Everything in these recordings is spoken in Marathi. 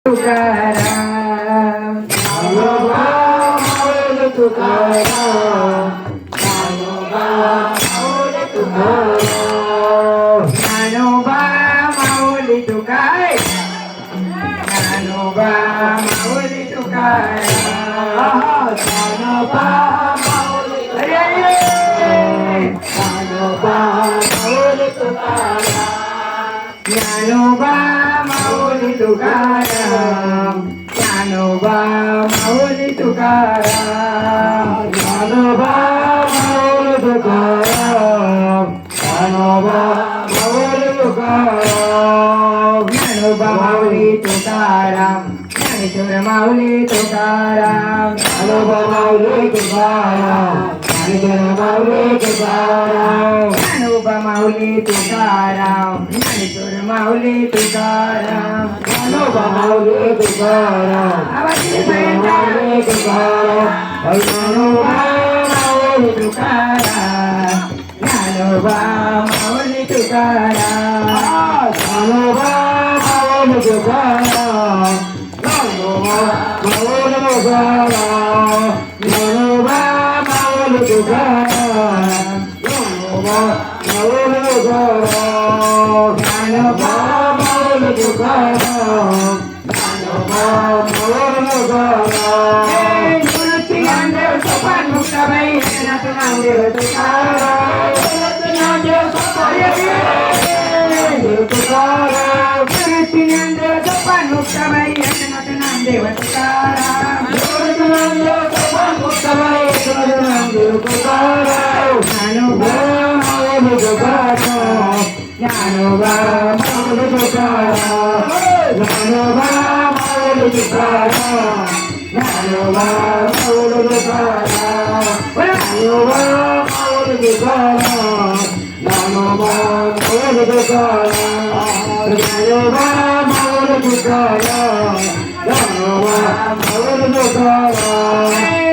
तुकाराम ज्ञानोबा माऊली तुकाराम ज्ञानोबा माऊली तुकाराम ज्ञानोबा माऊली तुकाराम ज्ञानोबा माऊली तुकाराम ज्ञानोबा माऊली ज्ञानोबा माऊली तुकाराम ज्ञानोबा माऊली तुकाराम ज्ञानोबा माऊली तुकाराम ज्ञानोबा माऊली तुकाराम ज्ञानोबा माऊली तुकाराम ज्ञानोबा माऊली तुकाराम ज्ञानेश्वर माऊली तुकाराम ज्ञानोबा माऊली तुकाराम ज्ञानेश्वर माऊली तुकाराम ज्ञानोबा माऊली तुकाराम ज्ञानेश्वर माऊली तुकाराम ज्ञानोबा माऊली तुकाराम माऊली तुकाराम ज्ञानोबा माऊली तुकाराम ज्ञानोबा माऊली तुकाराम ज्ञानोबा माऊली तुकाराम ज्ञानोबा माऊली तुकाराम ज्ञानोबा माऊली तुकाराम ज्ञानोबा माऊली तुकाराम ज्ञानोबा माऊली तुकाराम ज्ञानोबा माऊली तुकाराम गुरुची ज्ञानदेव सोपान मुक्ताबाई नाथाचं नामदेव तुकाराम गुरुची ज्ञानदेव सोपान तुकाराम गुरुची ज्ञानदेव सोपान मुक्ताबाई नाथाचं नामदेव तुकाराम गुरुची ज्ञानदेव सोपान मुक्ताबाई नाथाचं नामदेव तुकाराम ज्ञानोबा माऊली तुकाराम ज्ञानोबा माऊली तुकाराम ज्ञानोबा माऊली तुकाराम ज्ञानोबा माऊली तुकाराम ज्ञानोबा माऊली तुकाराम ज्ञानोबा माऊली तुकाराम ज्ञानोबा माऊली तुकाराम ज्ञानोबा माऊली तुकाराम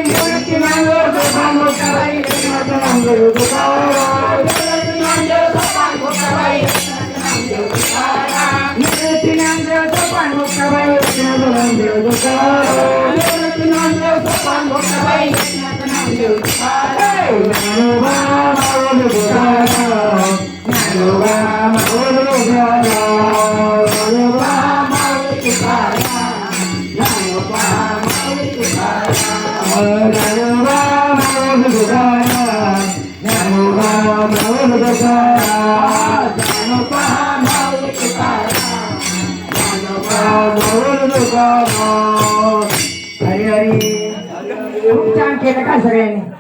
गुरुची ज्ञानदेव सोपान मुक्ताबाई नाथाचं नामदेव तुकाराम गुरुची ज्ञानदेव सोपान मुक्ताबाई गुरुची ज्ञानदेव सोपान मुक्ताबाई नाथाचं नामदेव तुकाराम गुरुची ज्ञानदेव सोपान मुक्ताबाई नाथाचं नामदेव तुकाराम ज्ञानोबा माऊली तुकाराम ज्ञानोबा माऊली तुकाराम ज्ञानोबा माऊली तुकाराम ज्ञानोबा माऊली तुकाराम ज्ञानोबा माऊली तुकाराम ज्ञानोबा माऊली तुकाराम ज्ञानोबा माऊली तुकाराम ज्ञानोबा माऊली तुकाराम हरी हरी खूप छान केलं का सगळ्यांनी.